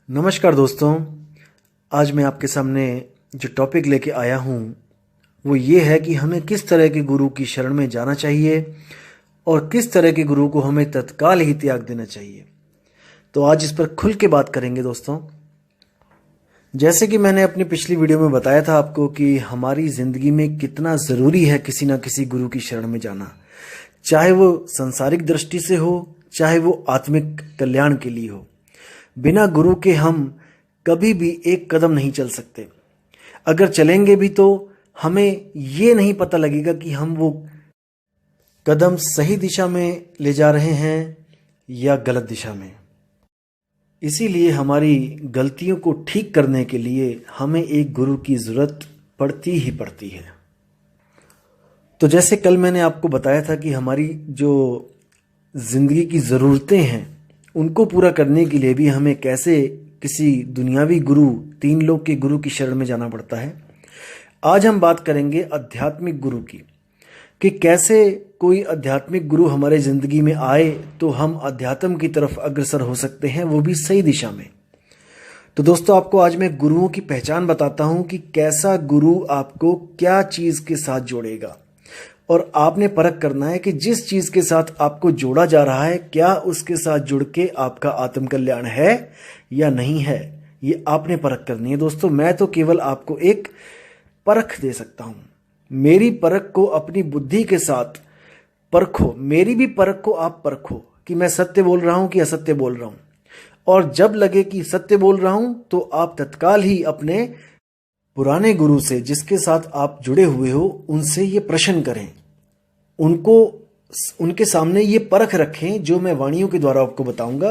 नमस्कार दोस्तों। आज मैं आपके सामने जो टॉपिक लेके आया हूँ वो ये है कि हमें किस तरह के गुरु की शरण में जाना चाहिए और किस तरह के गुरु को हमें तत्काल ही त्याग देना चाहिए। तो आज इस पर खुल के बात करेंगे दोस्तों। जैसे कि मैंने अपनी पिछली वीडियो में बताया था आपको कि हमारी ज़िंदगी में कितना ज़रूरी है किसी ना किसी गुरु की शरण में जाना, चाहे वो सांसारिक दृष्टि से हो, चाहे वो आत्मिक कल्याण के लिए हो। बिना गुरु के हम कभी भी एक कदम नहीं चल सकते। अगर चलेंगे भी तो हमें ये नहीं पता लगेगा कि हम वो कदम सही दिशा में ले जा रहे हैं या गलत दिशा में। इसीलिए हमारी गलतियों को ठीक करने के लिए हमें एक गुरु की ज़रूरत पड़ती ही पड़ती है। तो जैसे कल मैंने आपको बताया था कि हमारी जो ज़िंदगी की ज़रूरतें हैं उनको पूरा करने के लिए भी हमें कैसे किसी दुनियावी गुरु, तीन लोक के गुरु की शरण में जाना पड़ता है। आज हम बात करेंगे आध्यात्मिक गुरु की, कि कैसे कोई आध्यात्मिक गुरु हमारे ज़िंदगी में आए तो हम अध्यात्म की तरफ अग्रसर हो सकते हैं, वो भी सही दिशा में। तो दोस्तों, आपको आज मैं गुरुओं की पहचान बताता हूं कि कैसा गुरु आपको क्या चीज़ के साथ जोड़ेगा, और आपने परख करना है कि जिस चीज़ के साथ आपको जोड़ा जा रहा है क्या उसके साथ जुड़ के आपका आत्म कल्याण है या नहीं है, ये आपने परख करनी है। दोस्तों, मैं तो केवल आपको एक परख दे सकता हूँ। मेरी परख को अपनी बुद्धि के साथ परखो, मेरी भी परख को आप परखो कि मैं सत्य बोल रहा हूँ कि असत्य बोल रहा हूँ। और जब लगे कि सत्य बोल रहा हूँ तो आप तत्काल ही अपने पुराने गुरु से, जिसके साथ आप जुड़े हुए हो, उनसे ये प्रश्न करें, उनके सामने ये परख रखें जो मैं वाणियों के द्वारा आपको बताऊंगा।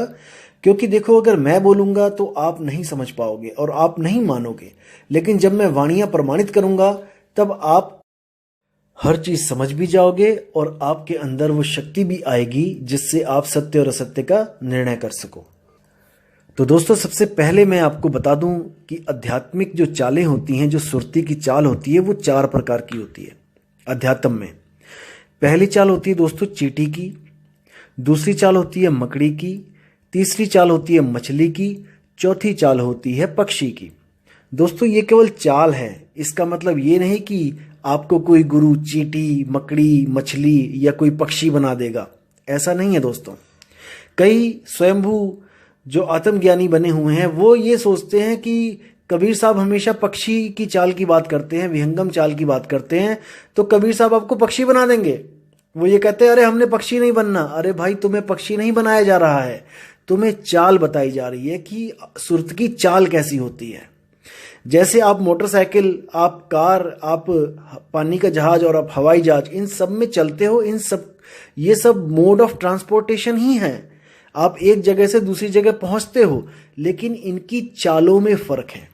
क्योंकि देखो, अगर मैं बोलूंगा तो आप नहीं समझ पाओगे और आप नहीं मानोगे, लेकिन जब मैं वाणियां प्रमाणित करूंगा तब आप हर चीज समझ भी जाओगे और आपके अंदर वो शक्ति भी आएगी जिससे आप सत्य और असत्य का निर्णय कर सको। तो दोस्तों, सबसे पहले मैं आपको बता दूं कि आध्यात्मिक जो चालें होती हैं, जो सुरती की चाल होती है, वो 4 प्रकार की होती है अध्यात्म में। पहली चाल होती है दोस्तों चींटी की, दूसरी चाल होती है मकड़ी की, तीसरी चाल होती है मछली की, चौथी चाल होती है पक्षी की। दोस्तों, ये केवल चाल है, इसका मतलब ये नहीं कि आपको कोई गुरु चींटी, मकड़ी, मछली या कोई पक्षी बना देगा, ऐसा नहीं है दोस्तों। कई स्वयंभू जो आत्मज्ञानी बने हुए हैं वो ये सोचते हैं कि कबीर साहब हमेशा पक्षी की चाल की बात करते हैं, विहंगम चाल की बात करते हैं, तो कबीर साहब आपको पक्षी बना देंगे। वो ये कहते हैं, अरे हमने पक्षी नहीं बनना। अरे भाई, तुम्हें पक्षी नहीं बनाया जा रहा है, तुम्हें चाल बताई जा रही है कि सुरत की चाल कैसी होती है। जैसे आप मोटरसाइकिल, आप कार, आप पानी का जहाज और आप हवाई जहाज, इन सब में चलते हो, ये सब मोड ऑफ ट्रांसपोर्टेशन ही है। आप एक जगह से दूसरी जगह पहुंचते हो, लेकिन इनकी चालों में फर्क है।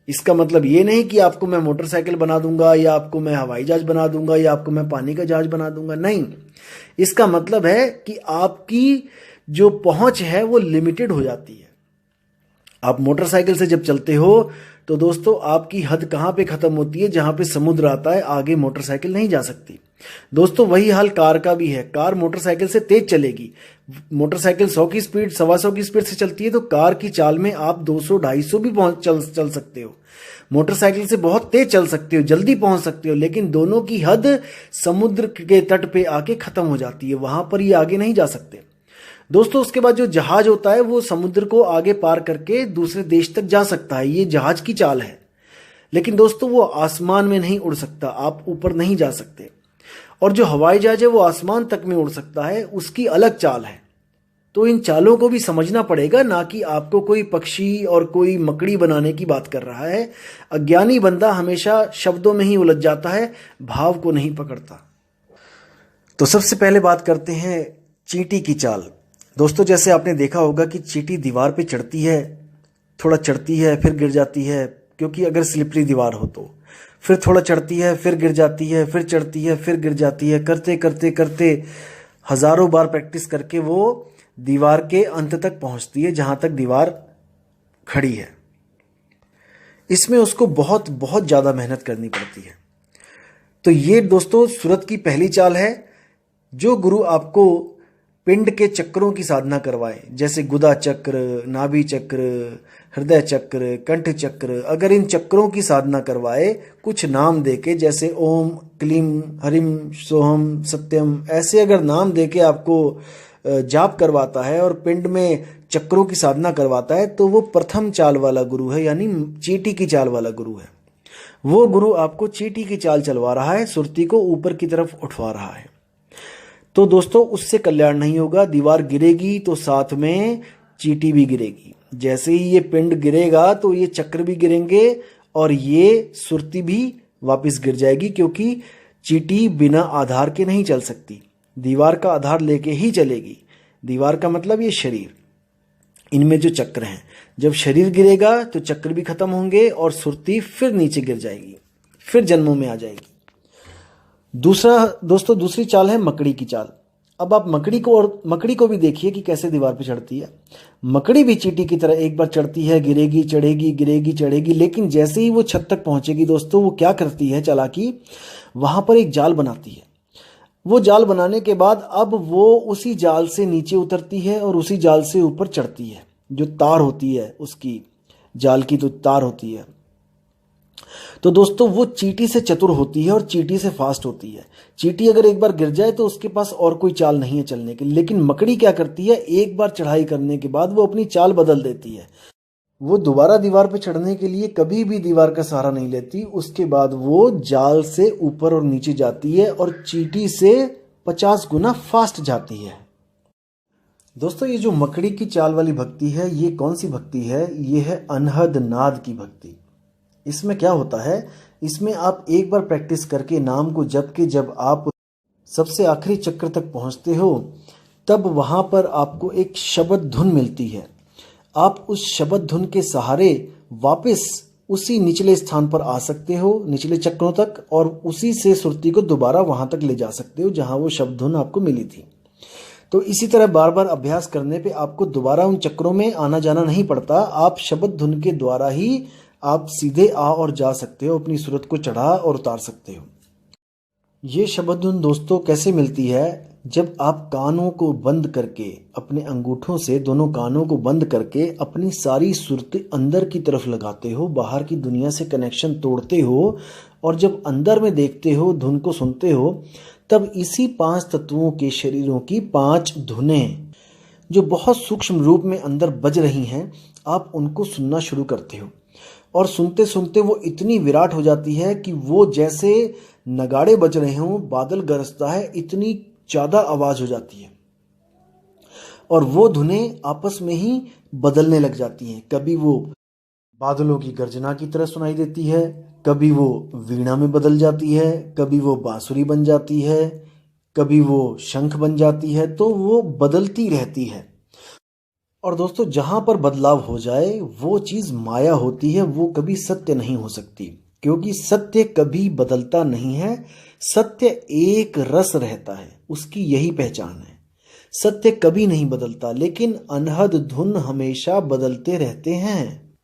इसका मतलब ये नहीं कि आपको मैं मोटरसाइकिल बना दूंगा या आपको मैं हवाई जहाज बना दूंगा या आपको मैं पानी का जहाज बना दूंगा, नहीं। इसका मतलब है कि आपकी जो पहुंच है वो लिमिटेड हो जाती है। आप मोटरसाइकिल से जब चलते हो तो दोस्तों, आपकी हद कहाँ पे खत्म होती है? जहां पे समुद्र आता है, आगे मोटरसाइकिल नहीं जा सकती। दोस्तों, वही हाल कार का भी है। कार मोटरसाइकिल से तेज चलेगी। मोटरसाइकिल 100 की स्पीड, 125 की स्पीड से चलती है, तो कार की चाल में आप 200-250 भी चल सकते हो। मोटरसाइकिल से बहुत तेज चल सकते हो, जल्दी पहुंच सकते हो, लेकिन दोनों की हद समुद्र के तट पे आके खत्म हो जाती है, वहां पर ये आगे नहीं जा सकते। दोस्तों, उसके बाद जो जहाज होता है वो समुद्र को आगे पार करके दूसरे देश तक जा सकता है, ये जहाज की चाल है। लेकिन दोस्तों, वो आसमान में नहीं उड़ सकता, आप ऊपर नहीं जा सकते। और जो हवाई जहाज है वो आसमान तक में उड़ सकता है, उसकी अलग चाल है। तो इन चालों को भी समझना पड़ेगा, ना कि आपको कोई पक्षी और कोई मकड़ी बनाने की बात कर रहा है। अज्ञानी बंदा हमेशा शब्दों में ही उलझ जाता है, भाव को नहीं पकड़ता। तो सबसे पहले बात करते हैं चींटी की चाल। दोस्तों, जैसे आपने देखा होगा कि चींटी दीवार पे चढ़ती है, थोड़ा चढ़ती है फिर गिर जाती है, क्योंकि अगर स्लिपरी दीवार हो तो फिर थोड़ा चढ़ती है फिर गिर जाती है, फिर चढ़ती है फिर गिर जाती है। करते करते करते हजारों बार प्रैक्टिस करके वो दीवार के अंत तक पहुंचती है, जहां तक दीवार खड़ी है। इसमें उसको बहुत बहुत ज्यादा मेहनत करनी पड़ती है। तो ये दोस्तों सुरत की पहली चाल है। जो गुरु आपको पिंड के चक्रों की साधना करवाए, जैसे गुदा चक्र, नाभि चक्र, हृदय चक्र, कंठ चक्र, अगर इन चक्रों की साधना करवाए कुछ नाम देके, जैसे ओम, क्लीम, हरिम, सोहम, सत्यम, ऐसे अगर नाम देके आपको जाप करवाता है और पिंड में चक्रों की साधना करवाता है, तो वो प्रथम चाल वाला गुरु है, यानी चींटी की चाल वाला गुरु है। वो गुरु आपको चींटी की चाल चलवा रहा है, सुरती को ऊपर की तरफ उठवा रहा है। तो दोस्तों उससे कल्याण नहीं होगा। दीवार गिरेगी तो साथ में चींटी भी गिरेगी। जैसे ही ये पिंड गिरेगा तो ये चक्र भी गिरेंगे और ये सुरती भी वापस गिर जाएगी, क्योंकि चींटी बिना आधार के नहीं चल सकती, दीवार का आधार लेके ही चलेगी। दीवार का मतलब ये शरीर, इनमें जो चक्र हैं, जब शरीर गिरेगा तो चक्र भी खत्म होंगे और सुरती फिर नीचे गिर जाएगी, फिर जन्मों में आ जाएगी। दूसरी चाल है मकड़ी की चाल। अब आप मकड़ी को भी देखिए कि कैसे दीवार पे चढ़ती है। मकड़ी भी चींटी की तरह एक बार चढ़ती है, गिरेगी, चढ़ेगी, गिरेगी, चढ़ेगी, लेकिन जैसे ही वो छत तक पहुंचेगी दोस्तों, वो क्या करती है चालाकी, वहां पर एक जाल बनाती है। वो जाल बनाने के बाद अब वो उसी जाल से नीचे उतरती है और उसी जाल से ऊपर चढ़ती है। जो तार होती है उसकी, जाल की तो तार होती है। तो दोस्तों वो चींटी से चतुर होती है और चींटी से फास्ट होती है। चींटी अगर एक बार गिर जाए तो उसके पास और कोई चाल नहीं है चलने की, लेकिन मकड़ी क्या करती है, एक बार चढ़ाई करने के बाद वो अपनी चाल बदल देती है। वो दोबारा दीवार पर चढ़ने के लिए कभी भी दीवार का सहारा नहीं लेती। उसके बाद वो जाल से ऊपर और नीचे जाती है और चींटी से 50 गुना फास्ट जाती है। दोस्तों ये जो मकड़ी की चाल वाली भक्ति है, ये कौन सी भक्ति है, ये है अनहद नाद की भक्ति। इसमें क्या होता है, इसमें आप एक बार प्रैक्टिस करके नाम को जप के जब आप सबसे आखिरी चक्र तक पहुंचते हो, तब वहां पर आपको एक शब्द धुन मिलती है। आप उस शब्द धुन के सहारे वापस उसी निचले स्थान पर आ सकते हो, निचले चक्रों तक, और उसी से सुरती को दोबारा वहां तक ले जा सकते हो जहां वो शब्द धुन आपको मिली थी। तो इसी तरह बार बार अभ्यास करने पे आपको दोबारा उन चक्रों में आना जाना नहीं पड़ता। आप शब्द धुन के द्वारा ही आप सीधे आ और जा सकते हो, अपनी सूरत को चढ़ा और उतार सकते हो। ये शब्द धुन दोस्तों कैसे मिलती है, जब आप कानों को बंद करके, अपने अंगूठों से दोनों कानों को बंद करके अपनी सारी सुरती अंदर की तरफ लगाते हो, बाहर की दुनिया से कनेक्शन तोड़ते हो, और जब अंदर में देखते हो, धुन को सुनते हो, तब इसी 5 तत्वों के शरीरों की 5 धुनें जो बहुत सूक्ष्म रूप में अंदर बज रही हैं, आप उनको सुनना शुरू करते हो। और सुनते सुनते वो इतनी विराट हो जाती है कि वो जैसे नगाड़े बज रहे हों, बादल गरजता है, इतनी ज्यादा आवाज हो जाती है। और वो धुनें आपस में ही बदलने लग जाती हैं। कभी वो बादलों की गर्जना की तरह सुनाई देती है, कभी वो वीणा में बदल जाती है, कभी वो बांसुरी बन जाती है, कभी वो शंख बन जाती है। तो वो बदलती रहती है। और दोस्तों जहां पर बदलाव हो जाए वो चीज माया होती है, वो कभी सत्य नहीं हो सकती, क्योंकि सत्य कभी बदलता नहीं है। सत्य एक रस रहता है, उसकी यही पहचान है। सत्य कभी नहीं बदलता, लेकिन अनहद धुन हमेशा बदलते रहते हैं।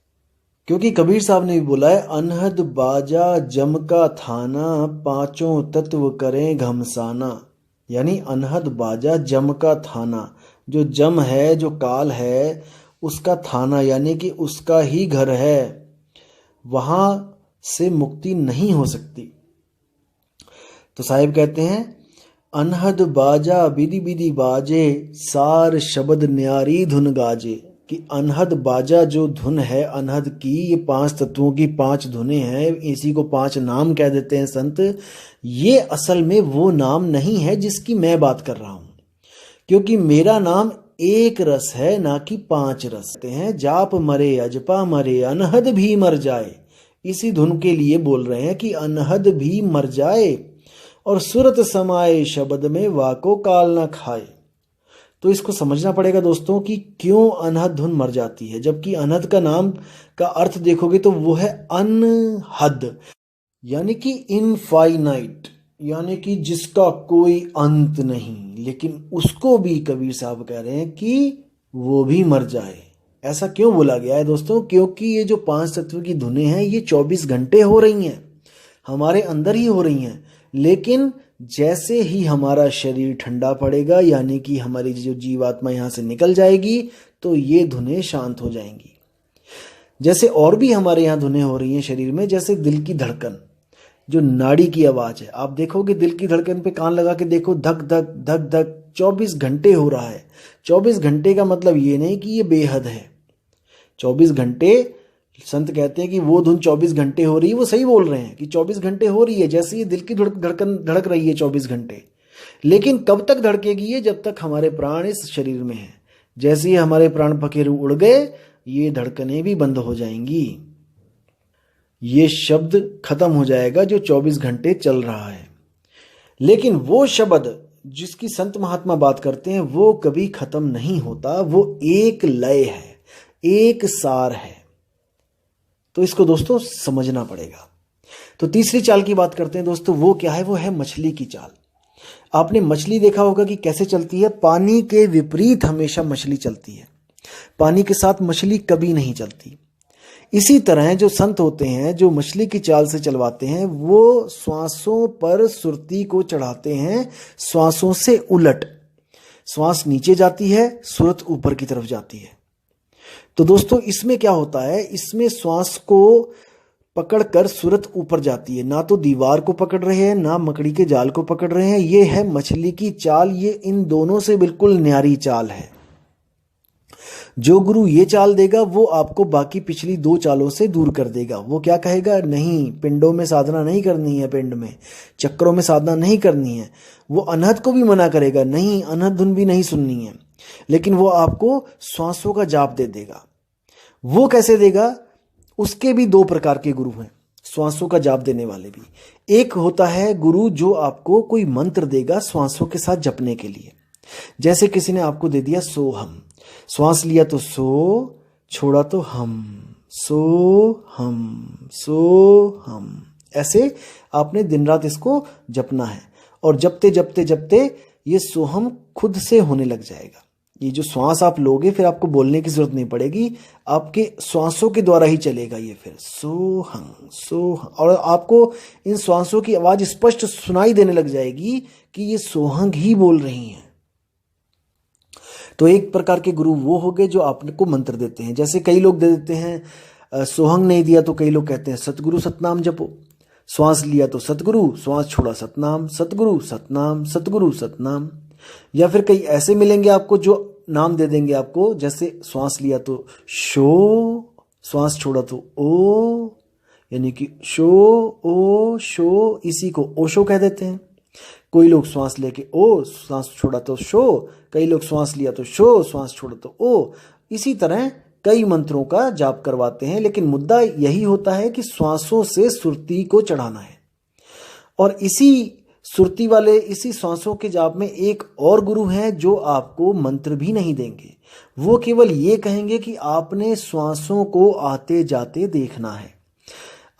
क्योंकि कबीर साहब ने भी बोला है, अनहद बाजा जम का थाना, पांचों तत्व करें घमसाना। यानी अनहद बाजा जम का थाना, जो जम है, जो काल है, उसका थाना यानी कि उसका ही घर है, वहां से मुक्ति नहीं हो सकती। तो साहिब कहते हैं, अनहद बाजा बिधि बिधि बाजे, सार शब्द न्यारी धुन गाजे। कि अनहद बाजा जो धुन है अनहद की, ये 5 तत्वों की 5 धुनें हैं, इसी को 5 नाम कह देते हैं संत। ये असल में वो नाम नहीं है जिसकी मैं बात कर रहा हूं, क्योंकि मेरा नाम एक रस है, ना कि 5 रस हैं। जाप मरे अजपा मरे, अनहद भी मर जाए। इसी धुन के लिए बोल रहे हैं कि अनहद भी मर जाए, और सुरत समाए शब्द में वाको काल ना खाए। तो इसको समझना पड़ेगा दोस्तों कि क्यों अनहद धुन मर जाती है, जबकि अनहद का नाम का अर्थ देखोगे तो वो है अनहद, यानी कि इनफाइनाइट, यानी कि जिसका कोई अंत नहीं। लेकिन उसको भी कबीर साहब कह रहे हैं कि वो भी मर जाए। ऐसा क्यों बोला गया है दोस्तों? क्योंकि ये जो 5 तत्व की धुनें हैं ये 24 घंटे हो रही हैं, हमारे अंदर ही हो रही हैं, लेकिन जैसे ही हमारा शरीर ठंडा पड़ेगा, यानी कि हमारी जो जीवात्मा यहाँ से निकल जाएगी, तो ये धुनें शांत हो जाएंगी। जैसे और भी हमारे यहाँ धुनें हो रही हैं शरीर में, जैसे दिल की धड़कन, जो नाड़ी की आवाज है। आप देखोगे दिल की धड़कन पे कान लगा के देखो, धक धक धक धक 24 घंटे हो रहा है। 24 घंटे का मतलब ये नहीं कि ये बेहद है। 24 घंटे, संत कहते हैं कि वो धुन 24 घंटे हो रही है, वो सही बोल रहे हैं कि 24 घंटे हो रही है, जैसे ये दिल की धड़कन धड़क रही है 24 घंटे। लेकिन कब तक धड़केगी ये? जब तक हमारे प्राण इस शरीर में है। जैसे ही हमारे प्राण पखेरु उड़ गए, ये धड़कनें भी बंद हो जाएंगी। ये शब्द खत्म हो जाएगा जो 24 घंटे चल रहा है। लेकिन वो शब्द जिसकी संत महात्मा बात करते हैं, वो कभी खत्म नहीं होता। वो एक लय है, एक सार है। तो इसको दोस्तों समझना पड़ेगा। तो तीसरी चाल की बात करते हैं दोस्तों। वो क्या है? वो है मछली की चाल। आपने मछली देखा होगा कि कैसे चलती है। पानी के विपरीत हमेशा मछली चलती है, पानी के साथ मछली कभी नहीं चलती। इसी तरह जो संत होते हैं, जो मछली की चाल से चलवाते हैं, वो श्वासों पर सुरती को चढ़ाते हैं, श्वासों से उलट। श्वास नीचे जाती है, सुरत ऊपर की तरफ जाती है। तो दोस्तों इसमें क्या होता है? इसमें श्वास को पकड़कर सुरत ऊपर जाती है। ना तो दीवार को पकड़ रहे हैं, ना मकड़ी के जाल को पकड़ रहे हैं। ये है मछली की चाल। ये इन दोनों से बिल्कुल न्यारी चाल है। जो गुरु ये चाल देगा, वो आपको बाकी पिछली दो चालों से दूर कर देगा। वो क्या कहेगा? नहीं, पिंडों में साधना नहीं करनी है, पिंड में चक्रों में साधना नहीं करनी है। वो अनहद को भी मना करेगा, नहीं, अनहद धुन भी नहीं सुननी है। लेकिन वो आपको श्वासों का जाप दे देगा। वो कैसे देगा? उसके भी दो प्रकार के गुरु हैं, श्वासों का जाप देने वाले भी। एक होता है गुरु जो आपको कोई मंत्र देगा श्वासों के साथ जपने के लिए। जैसे किसी ने आपको दे दिया सोहम, श्वास लिया तो सो, छोड़ा तो हम, सो हम, सो हम। ऐसे आपने दिन रात इसको जपना है। और जपते जपते जपते ये सोहम खुद से होने लग जाएगा। ये जो श्वास आप लोगे, फिर आपको बोलने की जरूरत नहीं पड़ेगी, आपके श्वासों के द्वारा ही चलेगा ये। फिर सोहम सोहम, और आपको इन श्वासों की आवाज स्पष्ट सुनाई देने लग जाएगी कि ये सोहंग ही बोल रही हैं। तो एक प्रकार के गुरु वो हो गए जो आपको मंत्र देते हैं। जैसे कई लोग दे देते हैं, सोहंग नहीं दिया तो कई लोग कहते हैं सतगुरु सतनाम जपो। श्वास लिया तो सतगुरु, श्वास छोड़ा सतनाम, सतगुरु सतनाम, सतगुरु सतनाम। या फिर कई ऐसे मिलेंगे आपको जो नाम दे देंगे आपको, जैसे श्वास लिया तो शो, श्वास छोड़ा तो ओ, यानी कि शो ओ शो, इसी को ओशो कह देते हैं। कोई लोग श्वास लेके ओ, श्वास छोड़ा तो शो, कई लोग श्वास लिया तो शो, श्वास छोड़ा तो ओ। इसी तरह कई मंत्रों का जाप करवाते हैं। लेकिन मुद्दा यही होता है कि श्वासों से सुरती को चढ़ाना है। और इसी सुरती वाले, इसी श्वासों के जाप में एक और गुरु हैं जो आपको मंत्र भी नहीं देंगे। वो केवल ये कहेंगे कि आपने श्वासों को आते जाते देखना है।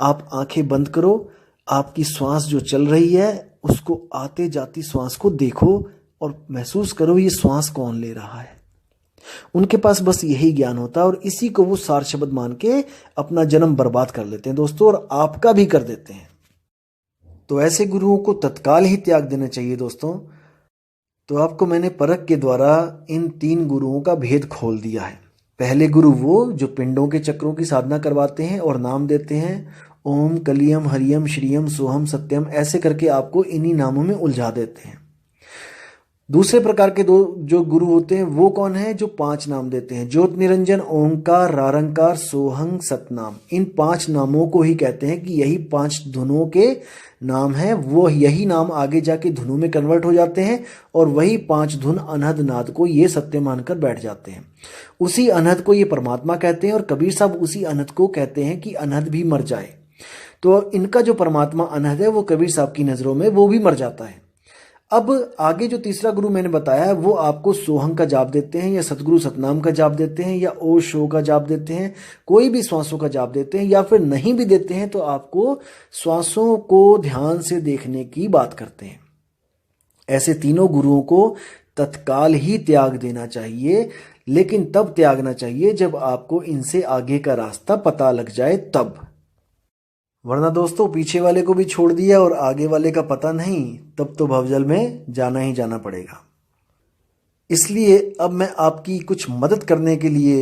आप आंखें बंद करो, आपकी श्वास जो चल रही है उसको आते जाती श्वास को देखो और महसूस करो ये श्वास कौन ले रहा है। उनके पास बस यही ज्ञान होता है और इसी को वो सार शब्द मान के अपना जन्म बर्बाद कर लेते हैं दोस्तों, और आपका भी कर देते हैं। तो ऐसे गुरुओं को तत्काल ही त्याग देना चाहिए दोस्तों। तो आपको मैंने परख के द्वारा इन तीन गुरुओं का भेद खोल दिया है। पहले गुरु वो जो पिंडों के चक्रों की साधना करवाते हैं और नाम देते हैं ओम कलियम हरियम श्रियम सोहम सत्यम, ऐसे करके आपको इन्हीं नामों में उलझा देते हैं। दूसरे प्रकार के दो जो गुरु होते हैं वो कौन है? जो 5 नाम देते हैं, ज्योत निरंजन, ओंकार, रारंकार, सोहंग, सतनाम। इन 5 नामों को ही कहते हैं कि यही 5 धुनों के नाम है। वो यही नाम आगे जाके धुनों में कन्वर्ट हो जाते हैं और वही 5 धुन अनहद नाद को ये सत्य मानकर बैठ जाते हैं। उसी अनहद को ये परमात्मा कहते हैं और कबीर साहब उसी अनहद को कहते हैं कि अनहद भी मर जाए। तो इनका जो परमात्मा अनहद है वो कबीर साहब की नजरों में वो भी मर जाता है। अब आगे जो तीसरा गुरु मैंने बताया है वो आपको सोहंग का जाप देते हैं या सतगुरु सतनाम का जाप देते हैं या ओ शो का जाप देते हैं, कोई भी श्वासों का जाप देते हैं, या फिर नहीं भी देते हैं तो आपको श्वासों को ध्यान से देखने की बात करते हैं। ऐसे तीनों गुरुओं को तत्काल ही त्याग देना चाहिए, लेकिन तब त्यागना चाहिए जब आपको इनसे आगे का रास्ता पता लग जाए तब। वरना दोस्तों पीछे वाले को भी छोड़ दिया और आगे वाले का पता नहीं, तब तो भवजल में जाना ही जाना पड़ेगा। इसलिए अब मैं आपकी कुछ मदद करने के लिए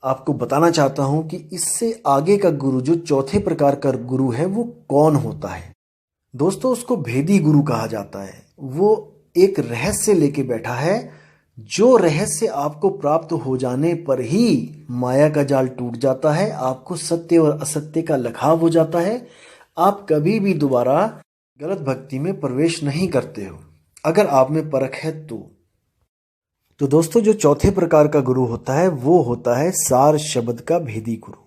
आपको बताना चाहता हूं कि इससे आगे का गुरु, जो चौथे प्रकार का गुरु है, वो कौन होता है। दोस्तों उसको भेदी गुरु कहा जाता है। वो एक रहस्य लेके बैठा है, जो रहस्य आपको प्राप्त हो जाने पर ही माया का जाल टूट जाता है, आपको सत्य और असत्य का लखाव हो जाता है। आप कभी भी दोबारा गलत भक्ति में प्रवेश नहीं करते हो, अगर आप में परख है तो दोस्तों जो चौथे प्रकार का गुरु होता है वो होता है सार शब्द का भेदी गुरु।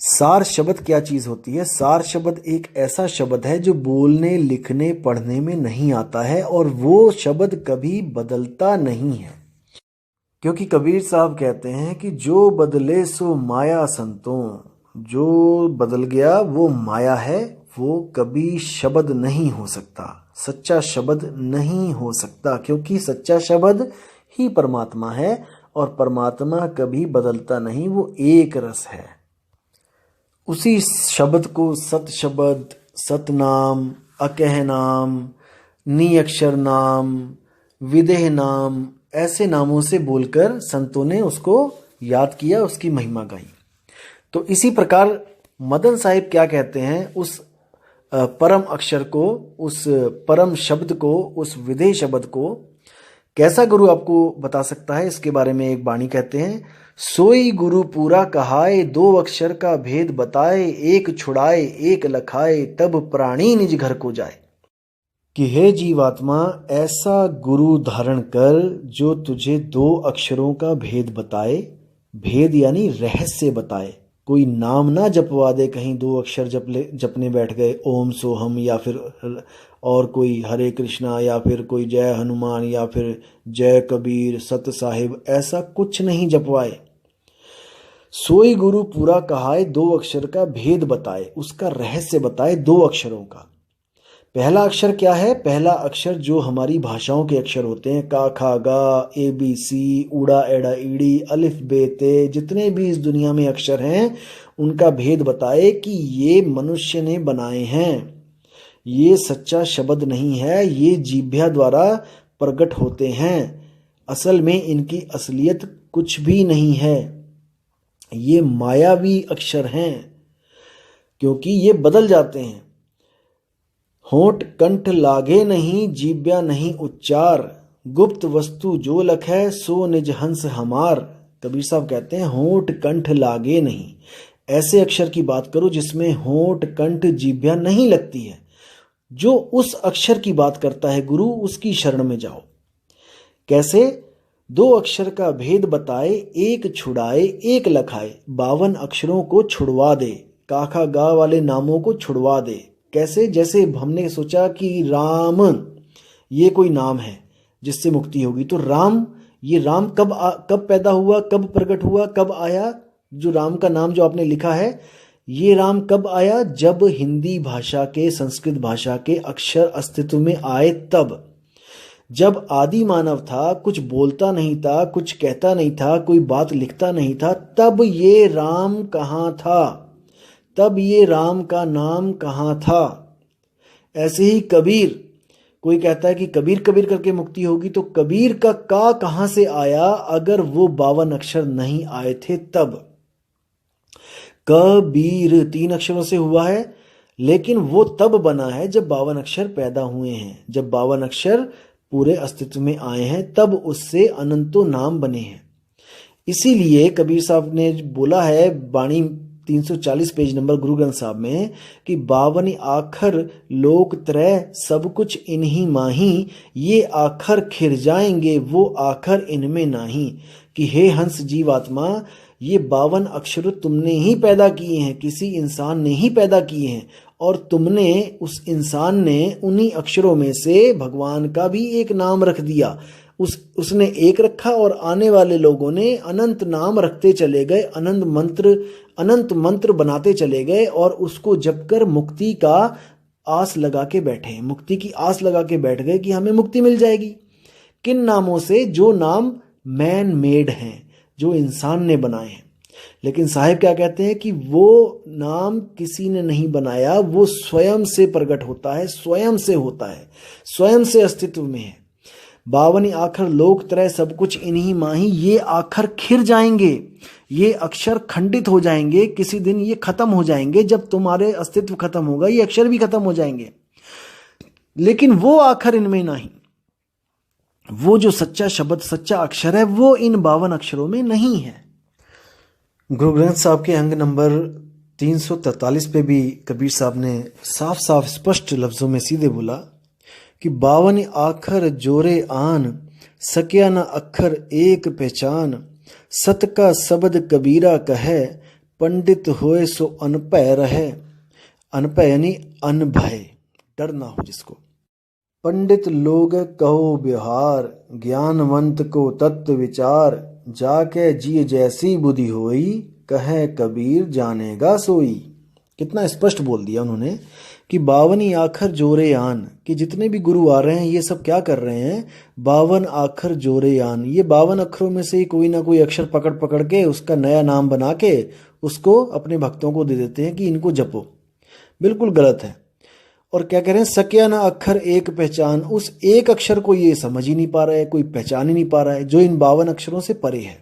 सार शब्द क्या चीज होती है? सार शब्द एक ऐसा शब्द है जो बोलने, लिखने, पढ़ने में नहीं आता है और वो शब्द कभी बदलता नहीं है। क्योंकि कबीर साहब कहते हैं कि जो बदले सो माया संतों, जो बदल गया वो माया है, वो कभी शब्द नहीं हो सकता, सच्चा शब्द नहीं हो सकता, क्योंकि सच्चा शब्द ही परमात्मा है और परमात्मा कभी बदलता नहीं, वो एक रस है। उसी शब्द को सत शब्द, सतनाम, अकह नाम, निअक्षर नाम, विदेह नाम, ऐसे नामों से बोलकर संतों ने उसको याद किया, उसकी महिमा गाई। तो इसी प्रकार मदन साहिब क्या कहते हैं, उस परम अक्षर को, उस परम शब्द को, उस विदेह शब्द को कैसा गुरु आपको बता सकता है, इसके बारे में एक बाणी कहते हैं, सोई गुरु पूरा कहाए, दो अक्षर का भेद बताए, एक छुड़ाए एक लखाए, तब प्राणी निज घर को जाए। कि हे जीवात्मा, ऐसा गुरु धारण कर जो तुझे दो अक्षरों का भेद बताए। भेद यानी रहस्य बताए। कोई नाम ना जपवा दे, कहीं दो अक्षर जपने बैठ गए, ओम सोहम, या फिर और कोई हरे कृष्णा, या फिर कोई जय हनुमान, या फिर जय कबीर, सत साहिब, ऐसा कुछ नहीं जपवाए। सोई गुरु पूरा कहाए, दो अक्षर का भेद बताए, उसका रहस्य बताए दो अक्षरों का। पहला अक्षर क्या है? पहला अक्षर जो हमारी भाषाओं के अक्षर होते हैं, का खा गा, ए बी सी, उड़ा एड़ा ईड़ी, अलिफ बे ते, जितने भी इस दुनिया में अक्षर हैं उनका भेद बताए कि ये मनुष्य ने बनाए हैं, ये सच्चा शब्द नहीं है, ये जीभ्या द्वारा प्रकट होते हैं, असल में इनकी असलियत कुछ भी नहीं है, ये मायावी अक्षर हैं, क्योंकि ये बदल जाते हैं। होंठ कंठ लागे नहीं, जीव्या नहीं उच्चार, गुप्त वस्तु जो लखै, सो निज हंस हमार। कबीर साहब कहते हैं होंठ कंठ लागे नहीं, ऐसे अक्षर की बात करो जिसमें होंठ कंठ जीव्या नहीं लगती है। जो उस अक्षर की बात करता है गुरु, उसकी शरण में जाओ। कैसे? दो अक्षर का भेद बताए, एक छुड़ाए एक लखाए, 52 अक्षरों को छुड़वा दे, काखा गा वाले नामों को छुड़वा दे। कैसे? जैसे हमने सोचा कि राम ये कोई नाम है जिससे मुक्ति होगी, तो राम, ये राम कब पैदा हुआ, कब प्रकट हुआ, कब आया? जो राम का नाम जो आपने लिखा है, ये राम कब आया? जब हिंदी भाषा के, संस्कृत भाषा के अक्षर अस्तित्व में आए तब। जब आदि मानव था, कुछ बोलता नहीं था, कुछ कहता नहीं था, कोई बात लिखता नहीं था, तब ये राम कहाँ था, तब ये राम का नाम कहाँ था। ऐसे ही कबीर, कोई कहता है कि कबीर कबीर करके मुक्ति होगी, तो कबीर का कहाँ से आया अगर वो 52 अक्षर नहीं आए थे तब। कबीर 3 अक्षरों से हुआ है, लेकिन वो तब बना है जब 52 अक्षर पैदा हुए हैं, जब 52 अक्षर पूरे अस्तित्व में आए हैं, तब उससे अनंतों नाम बने हैं। इसीलिए कबीर साहब ने बोला है बाणी 340 पेज नंबर गुरु ग्रंथ साहब में कि 52 आखर लोक त्रय सब कुछ इन्हीं माही, ये आखर खिर जाएंगे वो आखर इनमें नाही। कि हे हंस जीवात्मा, ये 52 अक्षर तुमने ही पैदा किए हैं, किसी इंसान ने ही पैदा किए हैं, और तुमने, उस इंसान ने उन्हीं अक्षरों में से भगवान का भी एक नाम रख दिया। उसने एक रखा और आने वाले लोगों ने अनंत नाम रखते चले गए, अनंत मंत्र बनाते चले गए, और उसको जप कर मुक्ति का आस लगा के बैठे, मुक्ति की आस लगा के बैठ गए कि हमें मुक्ति मिल जाएगी। किन नामों से? जो नाम मैन मेड हैं, जो इंसान ने बनाए हैं। लेकिन साहिब क्या कहते हैं कि वो नाम किसी ने नहीं बनाया, वो स्वयं से प्रकट होता है, स्वयं से होता है, स्वयं से अस्तित्व में है। 52 आखर लोक त्रय सब कुछ इन्हीं माही, ये आखर खिर जाएंगे, ये अक्षर खंडित हो जाएंगे, किसी दिन ये खत्म हो जाएंगे। जब तुम्हारे अस्तित्व खत्म होगा ये अक्षर भी खत्म हो जाएंगे, लेकिन वो आखर इनमें नहीं। वो जो सच्चा शब्द, सच्चा अक्षर है, वो इन 52 अक्षरों में नहीं है। गुरु ग्रंथ साहब के अंग नंबर 343 पे भी कबीर साहब ने साफ साफ स्पष्ट लफ्जों में सीधे बोला कि 52 आखर जोरे आन, सक्या न अक्षर एक पहचान, सत का शब्द कबीरा कहे, पंडित होए सो अनभय रहे। अनभय यानी अनभय, डर ना हो जिसको। पंडित लोग कहो व्यवहार, ज्ञानवंत को तत्व विचार, जाके जिय जैसी बुद्धि होई, कहे कबीर जानेगा सोई। कितना स्पष्ट बोल दिया उन्होंने कि 52 आखर जोरे आन, कि जितने भी गुरु आ रहे हैं ये सब क्या कर रहे हैं, 52 आखर जोरे आन, ये 52 अक्षरों में से कोई ना कोई अक्षर पकड़ पकड़ के उसका नया नाम बना के उसको अपने भक्तों को दे देते हैं कि इनको जपो। बिल्कुल गलत है। और क्या कह रहे हैं, सक्या ना अक्षर एक पहचान, उस एक अक्षर को ये समझ ही नहीं पा रहा है, कोई पहचान ही नहीं पा रहा है, जो इन 52 अक्षरों से परे है,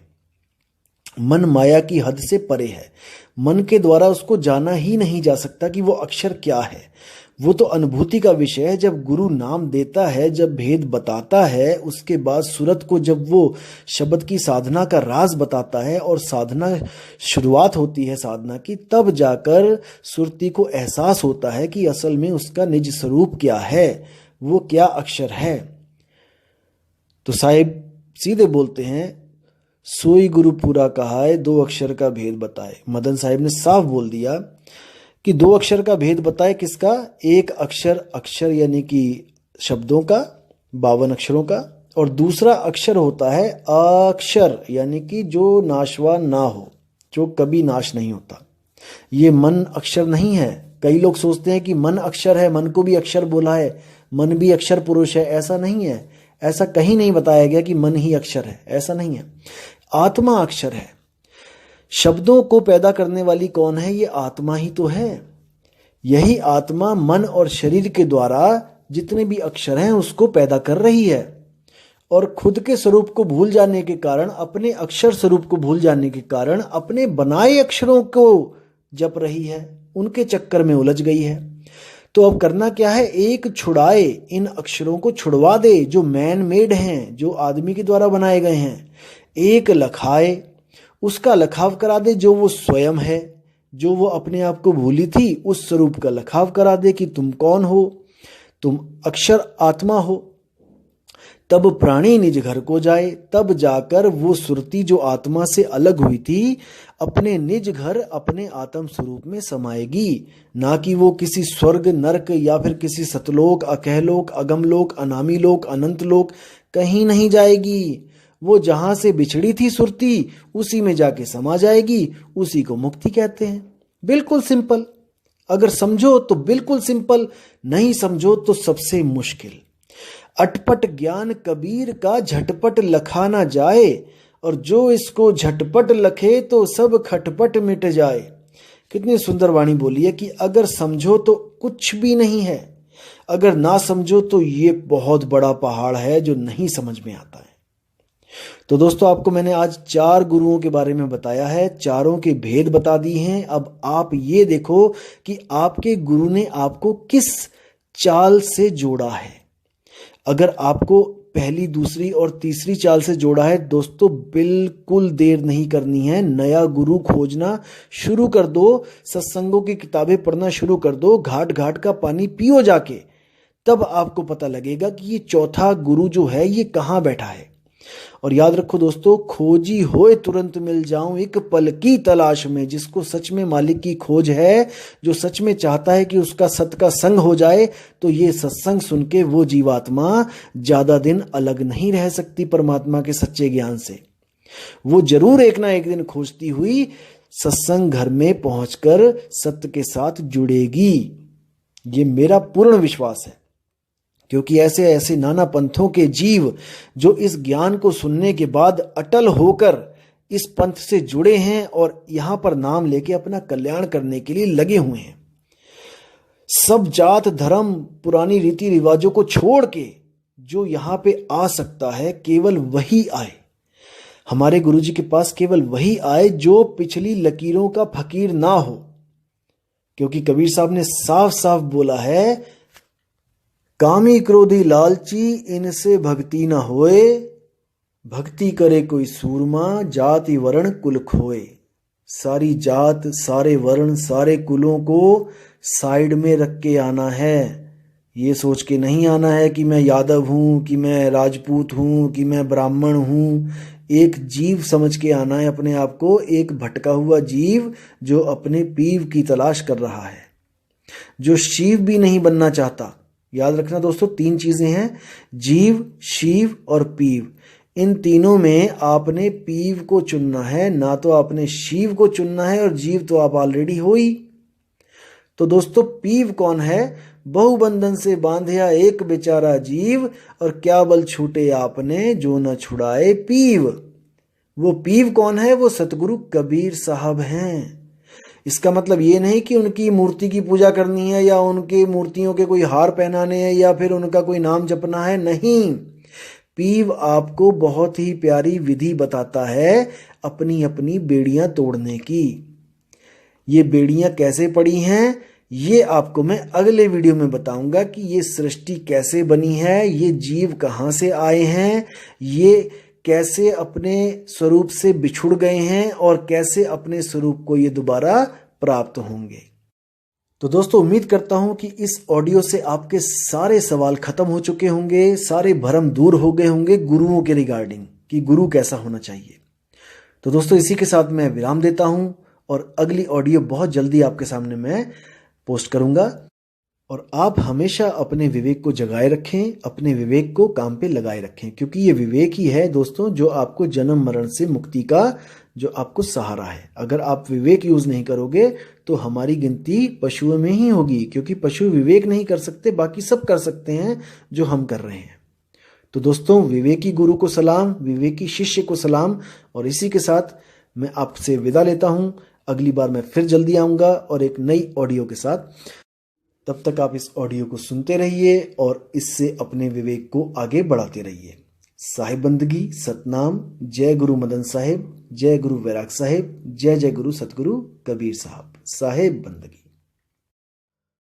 मन माया की हद से परे है। मन के द्वारा उसको जाना ही नहीं जा सकता कि वो अक्षर क्या है। वो तो अनुभूति का विषय है। जब गुरु नाम देता है, जब भेद बताता है, उसके बाद सूरत को जब वो शब्द की साधना का राज बताता है और साधना शुरुआत होती है साधना की, तब जाकर सुरती को एहसास होता है कि असल में उसका निज स्वरूप क्या है, वो क्या अक्षर है। तो साहिब सीधे बोलते हैं, सोई गुरु पूरा कहा है, 2 अक्षर का भेद बताए। मदन साहिब ने साफ बोल दिया कि 2 अक्षर का भेद बताए। किसका? एक अक्षर, अक्षर यानी कि शब्दों का, 52 अक्षरों का, और दूसरा अक्षर होता है अक्षर, यानी कि जो नाशवान ना हो, जो कभी नाश नहीं होता। ये मन अक्षर नहीं है। कई लोग सोचते हैं कि मन अक्षर है, मन को भी अक्षर बोला है, मन भी अक्षर पुरुष है। ऐसा नहीं है, ऐसा कहीं नहीं बताया गया कि मन ही अक्षर है, ऐसा नहीं है। आत्मा अक्षर है। शब्दों को पैदा करने वाली कौन है? ये आत्मा ही तो है। यही आत्मा मन और शरीर के द्वारा जितने भी अक्षर हैं उसको पैदा कर रही है, और खुद के स्वरूप को भूल जाने के कारण, अपने अक्षर स्वरूप को भूल जाने के कारण अपने बनाए अक्षरों को जप रही है, उनके चक्कर में उलझ गई है। तो अब करना क्या है? एक छुड़ाए, इन अक्षरों को छुड़वा दे जो मैन मेड हैं, जो आदमी के द्वारा बनाए गए हैं। एक लखाए, उसका लखाव करा दे जो वो स्वयं है, जो वो अपने आप को भूली थी, उस स्वरूप का लखाव करा दे कि तुम कौन हो, तुम अक्षर आत्मा हो। तब प्राणी निज घर को जाए, तब जाकर वो सुरती जो आत्मा से अलग हुई थी अपने निज घर, अपने आत्म स्वरूप में समाएगी। ना कि वो किसी स्वर्ग, नरक या फिर किसी सतलोक, अकहलोक, अगमलोक, अनामी लोक, अनंत लोक कहीं नहीं जाएगी। वो जहां से बिछड़ी थी सुरती, उसी में जाके समा जाएगी। उसी को मुक्ति कहते हैं। बिल्कुल सिंपल। अगर समझो तो बिल्कुल सिंपल, नहीं समझो तो सबसे मुश्किल। अटपट ज्ञान कबीर का झटपट लखा ना जाए, और जो इसको झटपट लखे तो सब खटपट मिट जाए। कितनी सुंदर वाणी बोली है कि अगर समझो तो कुछ भी नहीं है, अगर ना समझो तो ये बहुत बड़ा पहाड़ है जो नहीं समझ में आता है। तो दोस्तों, आपको मैंने आज 4 गुरुओं के बारे में बताया है, चारों के भेद बता दिए हैं। अब आप ये देखो कि आपके गुरु ने आपको किस चाल से जोड़ा है। अगर आपको पहली, दूसरी और तीसरी चाल से जोड़ा है, दोस्तों बिल्कुल देर नहीं करनी है, नया गुरु खोजना शुरू कर दो, सत्संगों की किताबें पढ़ना शुरू कर दो, घाट घाट का पानी पियो जाके। तब आपको पता लगेगा कि ये चौथा गुरु जो है ये कहाँ बैठा है। और याद रखो दोस्तों, खोजी होए तुरंत मिल जाऊं एक पल की तलाश में। जिसको सच में मालिक की खोज है, जो सच में चाहता है कि उसका सत का संग हो जाए, तो ये सत्संग सुन के वो जीवात्मा ज्यादा दिन अलग नहीं रह सकती परमात्मा के सच्चे ज्ञान से। वो जरूर एक ना एक दिन खोजती हुई सत्संग घर में पहुंचकर सत्य के साथ जुड़ेगी। ये मेरा पूर्ण विश्वास है, क्योंकि ऐसे ऐसे नाना पंथों के जीव जो इस ज्ञान को सुनने के बाद अटल होकर इस पंथ से जुड़े हैं और यहां पर नाम लेके अपना कल्याण करने के लिए लगे हुए हैं। सब जात धर्म पुरानी रीति रिवाजों को छोड़ के जो यहां पे आ सकता है केवल वही आए। हमारे गुरुजी के पास केवल वही आए जो पिछली लकीरों का फकीर ना हो, क्योंकि कबीर साहब ने साफ साफ बोला है, कामी क्रोधी लालची इनसे भक्ति न होए, भक्ति करे कोई सूरमा जाति वर्ण कुल खोए। सारी जात सारे वर्ण सारे कुलों को साइड में रख के आना है। ये सोच के नहीं आना है कि मैं यादव हूं, कि मैं राजपूत हूं, कि मैं ब्राह्मण हूं। एक जीव समझ के आना है अपने आप को, एक भटका हुआ जीव जो अपने पीव की तलाश कर रहा है, जो शिव भी नहीं बनना चाहता। याद रखना दोस्तों, 3 चीजें हैं, जीव, शिव और पीव। इन तीनों में आपने पीव को चुनना है, ना तो आपने शिव को चुनना है, और जीव तो आप ऑलरेडी हो ही। तो दोस्तों, पीव कौन है? बहुबंधन से बांधिया एक बेचारा जीव, और क्या बल छूटे आपने जो न छुड़ाए पीव। वो पीव कौन है? वो सतगुरु कबीर साहब हैं। इसका मतलब ये नहीं कि उनकी मूर्ति की पूजा करनी है, या उनकी मूर्तियों के कोई हार पहनाने हैं, या फिर उनका कोई नाम जपना है। नहीं, पीव आपको बहुत ही प्यारी विधि बताता है अपनी अपनी बेड़ियां तोड़ने की। ये बेड़ियां कैसे पड़ी हैं, ये आपको मैं अगले वीडियो में बताऊंगा कि ये सृष्टि कैसे बनी है, ये जीव कहां से आए हैं, ये कैसे अपने स्वरूप से बिछुड़ गए हैं, और कैसे अपने स्वरूप को ये दोबारा प्राप्त होंगे। तो दोस्तों, उम्मीद करता हूं कि इस ऑडियो से आपके सारे सवाल खत्म हो चुके होंगे, सारे भ्रम दूर हो गए होंगे गुरुओं के रिगार्डिंग, कि गुरु कैसा होना चाहिए। तो दोस्तों, इसी के साथ मैं विराम देता हूं, और अगली ऑडियो बहुत जल्दी आपके सामने मैं पोस्ट करूंगा। और आप हमेशा अपने विवेक को जगाए रखें, अपने विवेक को काम पे लगाए रखें, क्योंकि ये विवेक ही है दोस्तों जो आपको जन्म मरण से मुक्ति का जो आपको सहारा है। अगर आप विवेक यूज नहीं करोगे तो हमारी गिनती पशुओं में ही होगी, क्योंकि पशु विवेक नहीं कर सकते, बाकी सब कर सकते हैं जो हम कर रहे हैं। तो दोस्तों, विवेकी गुरु को सलाम, विवेकी शिष्य को सलाम, और इसी के साथ मैं आपसे विदा लेता हूं। अगली बार मैं फिर जल्दी आऊंगा और एक नई ऑडियो के साथ। तब तक आप इस ऑडियो को सुनते रहिए और इससे अपने विवेक को आगे बढ़ाते रहिए। साहिब बंदगी, सतनाम, जय गुरु मदन साहिब, जय गुरु वैराग साहिब, जय जय गुरु सतगुरु कबीर साहब। साहिब बंदगी।